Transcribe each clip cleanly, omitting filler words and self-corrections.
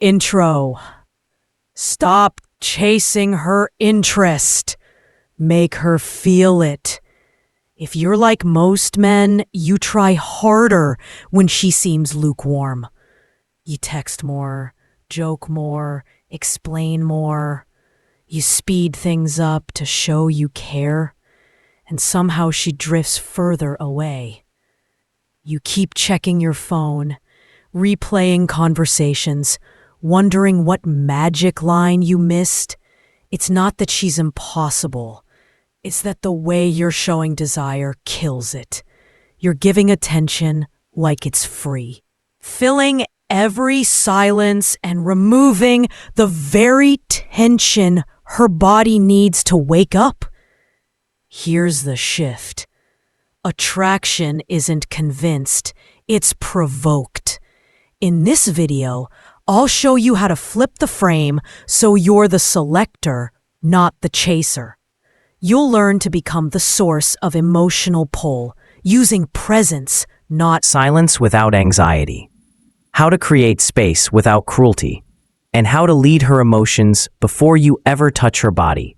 Intro. Stop chasing her interest. Make her feel it. If you're like most men, you try harder when she seems lukewarm. You text more, joke more, explain more. You speed things up to show you care, and somehow she drifts further away. You keep checking your phone, replaying conversations, wondering what magic line you missed. It's not that she's impossible. It's that the way you're showing desire kills it. You're giving attention like it's free, filling every silence and removing the very tension her body needs to wake up. Here's the shift. Attraction isn't convinced, it's provoked. In this video, I'll show you how to flip the frame so you're the selector, not the chaser. You'll learn to become the source of emotional pull, using presence, not silence without anxiety, how to create space without cruelty, and how to lead her emotions before you ever touch her body.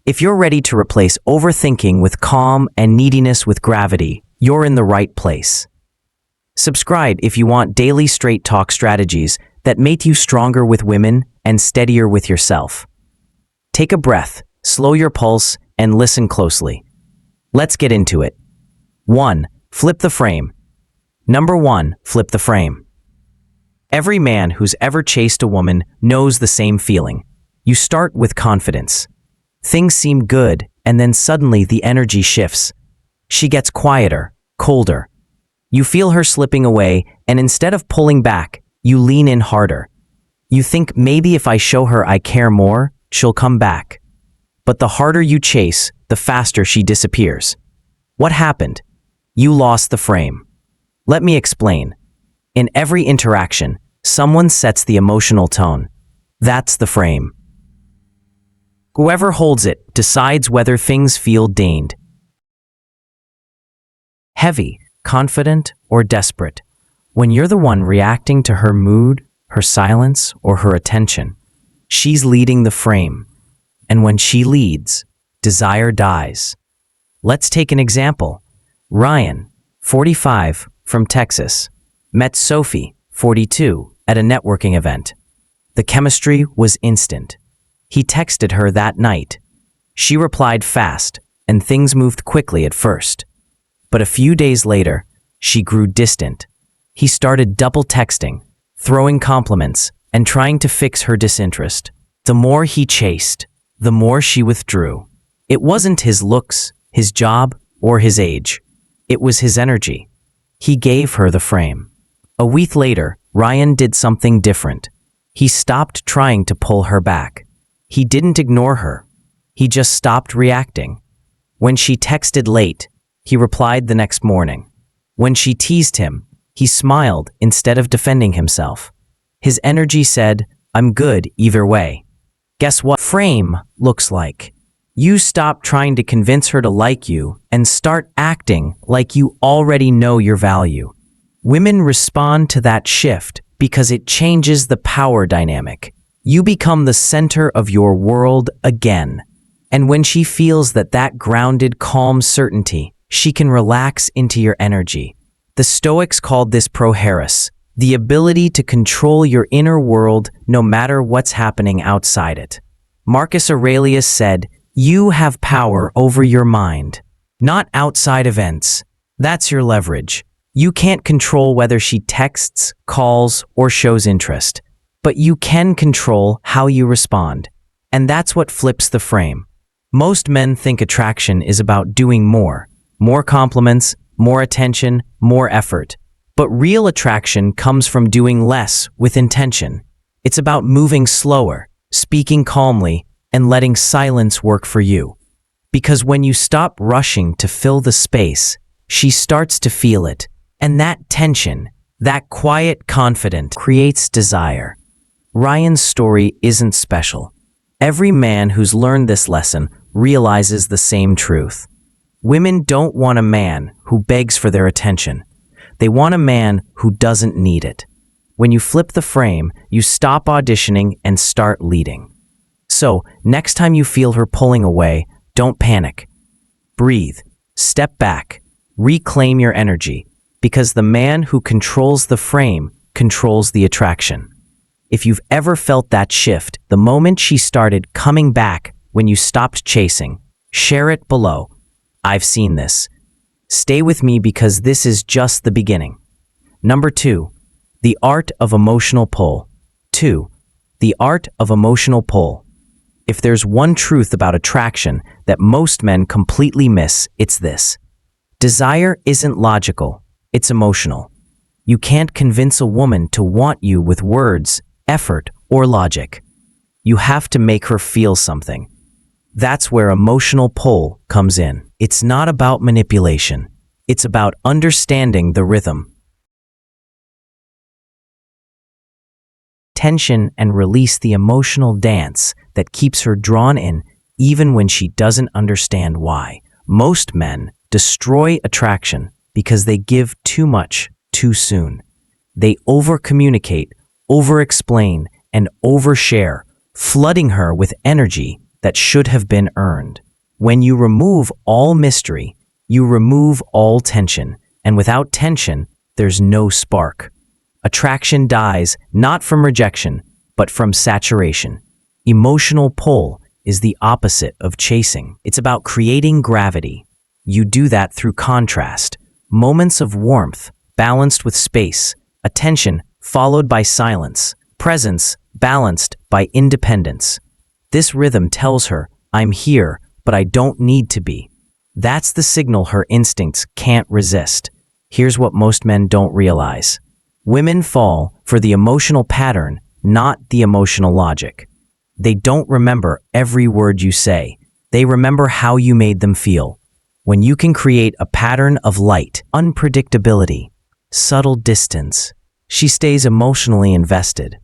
If you're ready to replace overthinking with calm and neediness with gravity, you're in the right place. Subscribe if you want daily straight talk strategies that make you stronger with women and steadier with yourself. Take a breath, slow your pulse, and listen closely. Let's get into it. 1. Flip the frame. Number 1. Flip the frame. Every man who's ever chased a woman knows the same feeling. You start with confidence. Things seem good, and then suddenly the energy shifts. She gets quieter, colder. You feel her slipping away, and instead of pulling back, you lean in harder. You think maybe if I show her I care more, she'll come back. But the harder you chase, the faster she disappears. What happened? You lost the frame. Let me explain. In every interaction, someone sets the emotional tone. That's the frame. Whoever holds it decides whether things feel deigned. Heavy, confident, or desperate. When you're the one reacting to her mood, her silence, or her attention, she's leading the frame. And when she leads, desire dies. Let's take an example. Ryan, 45, from Texas, met Sophie, 42, at a networking event. The chemistry was instant. He texted her that night. She replied fast, and things moved quickly at first. But a few days later, she grew distant. He started double texting, throwing compliments, and trying to fix her disinterest. The more he chased, the more she withdrew. It wasn't his looks, his job, or his age. It was his energy. He gave her the frame. A week later, Ryan did something different. He stopped trying to pull her back. He didn't ignore her. He just stopped reacting. When she texted late, he replied the next morning. When she teased him, he smiled instead of defending himself. His energy said, "I'm good either way." Guess what frame looks like? You stop trying to convince her to like you and start acting like you already know your value. Women respond to that shift because it changes the power dynamic. You become the center of your world again. And when she feels that grounded, calm certainty, she can relax into your energy. The Stoics called this proheiros, the ability to control your inner world no matter what's happening outside it. Marcus Aurelius said, "You have power over your mind, not outside events. That's your leverage. You can't control whether she texts, calls, or shows interest. But you can control how you respond. And that's what flips the frame. Most men think attraction is about doing more compliments, more attention, more effort. But real attraction comes from doing less with intention. It's about moving slower, speaking calmly, and letting silence work for you. Because when you stop rushing to fill the space, she starts to feel it. And that tension, that quiet confidence, creates desire. Ryan's story isn't special. Every man who's learned this lesson realizes the same truth. Women don't want a man who begs for their attention. They want a man who doesn't need it. When you flip the frame, you stop auditioning and start leading. So, next time you feel her pulling away, don't panic. Breathe, step back, reclaim your energy, because the man who controls the frame controls the attraction. If you've ever felt that shift, the moment she started coming back when you stopped chasing, share it below. I've seen this. Stay with me because this is just the beginning. Number 2, the art of emotional pull. 2, the art of emotional pull. If there's one truth about attraction that most men completely miss, it's this. Desire isn't logical, it's emotional. You can't convince a woman to want you with words, effort, or logic. You have to make her feel something. That's where emotional pull comes in. It's not about manipulation. It's about understanding the rhythm, tension, and release the emotional dance that keeps her drawn in even when she doesn't understand why. Most men destroy attraction because they give too much too soon. They over-communicate, over-explain, and overshare, flooding her with energy that should have been earned. When you remove all mystery, you remove all tension, and without tension, there's no spark. Attraction dies not from rejection, but from saturation. Emotional pull is the opposite of chasing. It's about creating gravity. You do that through contrast, moments of warmth balanced with space, attention followed by silence, presence balanced by independence. This rhythm tells her, I'm here, but I don't need to be. That's the signal her instincts can't resist. Here's what most men don't realize. Women fall for the emotional pattern, not the emotional logic. They don't remember every word you say. They remember how you made them feel. When you can create a pattern of light, unpredictability, subtle distance, she stays emotionally invested.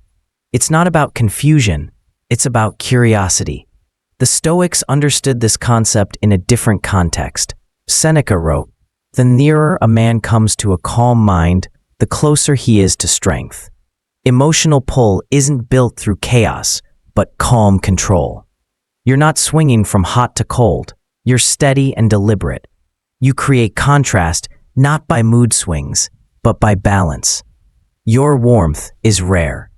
It's not about confusion, it's about curiosity. The Stoics understood this concept in a different context. Seneca wrote, "The nearer a man comes to a calm mind, the closer he is to strength." Emotional pull isn't built through chaos, but calm control. You're not swinging from hot to cold. You're steady and deliberate. You create contrast not by mood swings, but by balance. Your warmth is rare.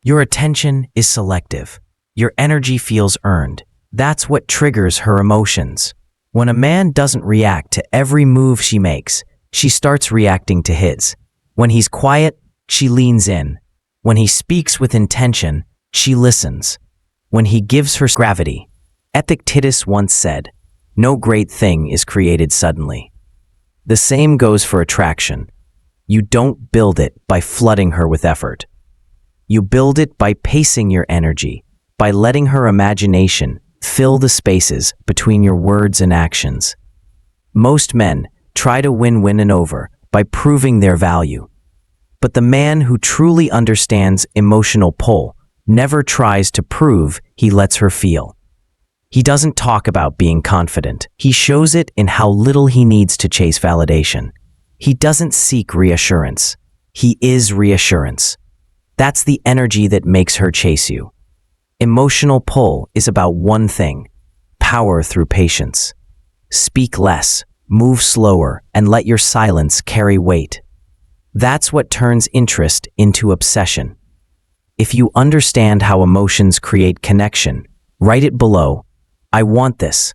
Your attention is selective. Your energy feels earned. That's what triggers her emotions. When a man doesn't react to every move she makes, she starts reacting to his. When he's quiet, she leans in. When he speaks with intention, she listens. When he gives her gravity, Epictetus once said, "No great thing is created suddenly." The same goes for attraction. You don't build it by flooding her with effort. You build it by pacing your energy, by letting her imagination fill the spaces between your words and actions. Most men try to win and over by proving their value. But the man who truly understands emotional pull never tries to prove he lets her feel. He doesn't talk about being confident. He shows it in how little he needs to chase validation. He doesn't seek reassurance. He is reassurance. That's the energy that makes her chase you. Emotional pull is about one thing: power through patience. Speak less, move slower, and let your silence carry weight. That's what turns interest into obsession. If you understand how emotions create connection, write it below. I want this.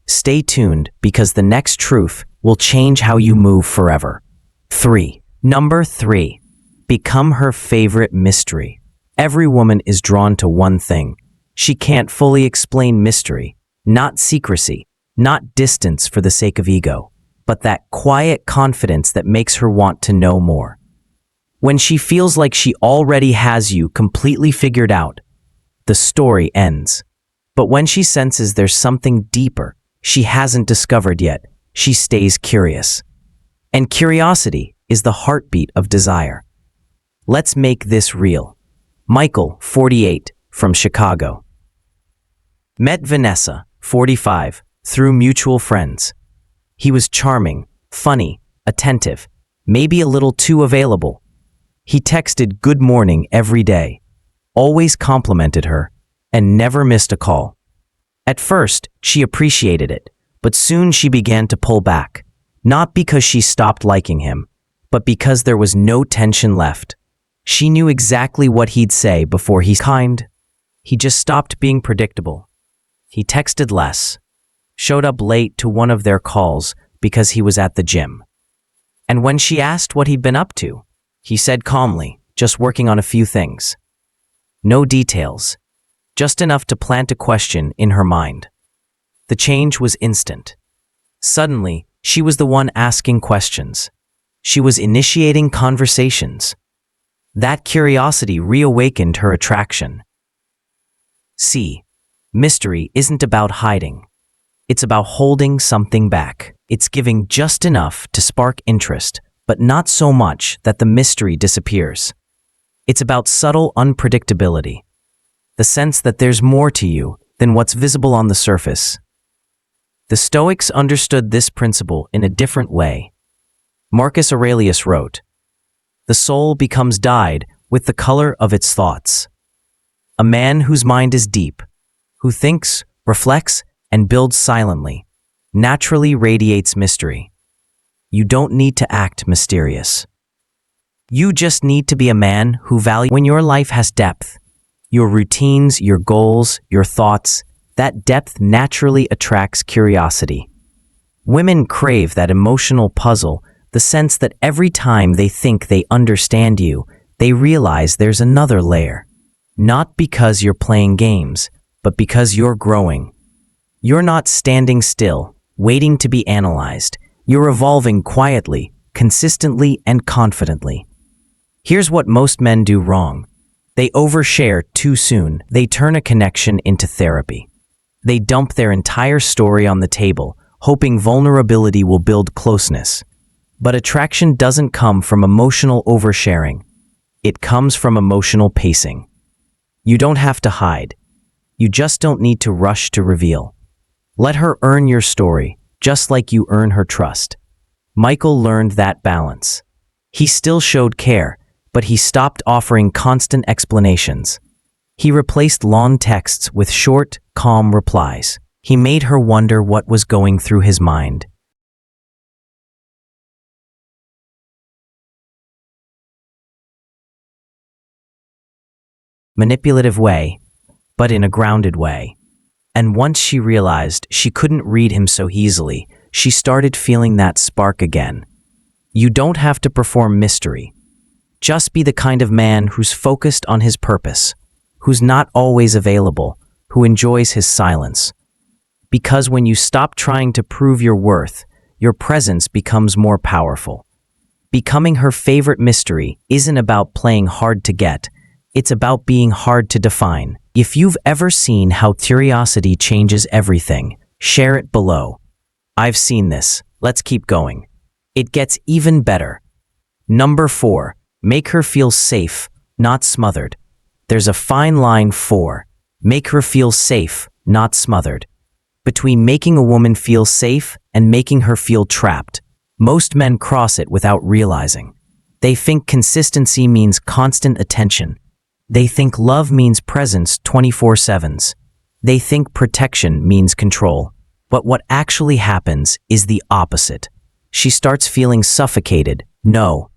Stay tuned because the next truth will change how you move forever. 3. Number 3. Become her favorite mystery. Every woman is drawn to one thing. She can't fully explain mystery, not secrecy, not distance for the sake of ego, but that quiet confidence that makes her want to know more. When she feels like she already has you completely figured out, the story ends. But when she senses there's something deeper she hasn't discovered yet, she stays curious. And curiosity is the heartbeat of desire. Let's make this real. Michael, 48, from Chicago. Met Vanessa, 45, through mutual friends. He was charming, funny, attentive, maybe a little too available. He texted good morning every day, always complimented her, and never missed a call. At first, she appreciated it, but soon she began to pull back, not because she stopped liking him, but because there was no tension left. She knew exactly what he'd say before he's kind. He just stopped being predictable. He texted less, showed up late to one of their calls because he was at the gym. And when she asked what he'd been up to, he said calmly, just working on a few things. No details, just enough to plant a question in her mind. The change was instant. Suddenly, she was the one asking questions. She was initiating conversations. That curiosity reawakened her attraction. See, mystery isn't about hiding. It's about holding something back. It's giving just enough to spark interest, but not so much that the mystery disappears. It's about subtle unpredictability, the sense that there's more to you than what's visible on the surface. The Stoics understood this principle in a different way. Marcus Aurelius wrote, "The soul becomes dyed with the color of its thoughts." A man whose mind is deep, who thinks, reflects, and builds silently, naturally radiates mystery. You don't need to act mysterious. You just need to be a man who values when your life has depth. Your routines, your goals, your thoughts, that depth naturally attracts curiosity. Women crave that emotional puzzle, the sense that every time they think they understand you, they realize there's another layer. Not because you're playing games, but because you're growing. You're not standing still, waiting to be analyzed. You're evolving quietly, consistently, and confidently. Here's what most men do wrong. They overshare too soon. They turn a connection into therapy. They dump their entire story on the table, hoping vulnerability will build closeness. But attraction doesn't come from emotional oversharing. It comes from emotional pacing. You don't have to hide. You just don't need to rush to reveal. Let her earn your story, just like you earn her trust. Michael learned that balance. He still showed care, but he stopped offering constant explanations. He replaced long texts with short, calm replies. He made her wonder what was going through his mind. Manipulative way, but in a grounded way. And once she realized she couldn't read him so easily, she started feeling that spark again. You don't have to perform mystery. Just be the kind of man who's focused on his purpose, who's not always available, who enjoys his silence. Because when you stop trying to prove your worth, your presence becomes more powerful. Becoming her favorite mystery isn't about playing hard to get, it's about being hard to define. If you've ever seen how curiosity changes everything, share it below. I've seen this. Let's keep going. It gets even better. Number 4. Make her feel safe, not smothered. There's a fine line for make her feel safe, not smothered. Between making a woman feel safe and making her feel trapped, most men cross it without realizing. They think consistency means constant attention. They think love means presence 24/7. They think protection means control. But what actually happens is the opposite. She starts feeling suffocated, no,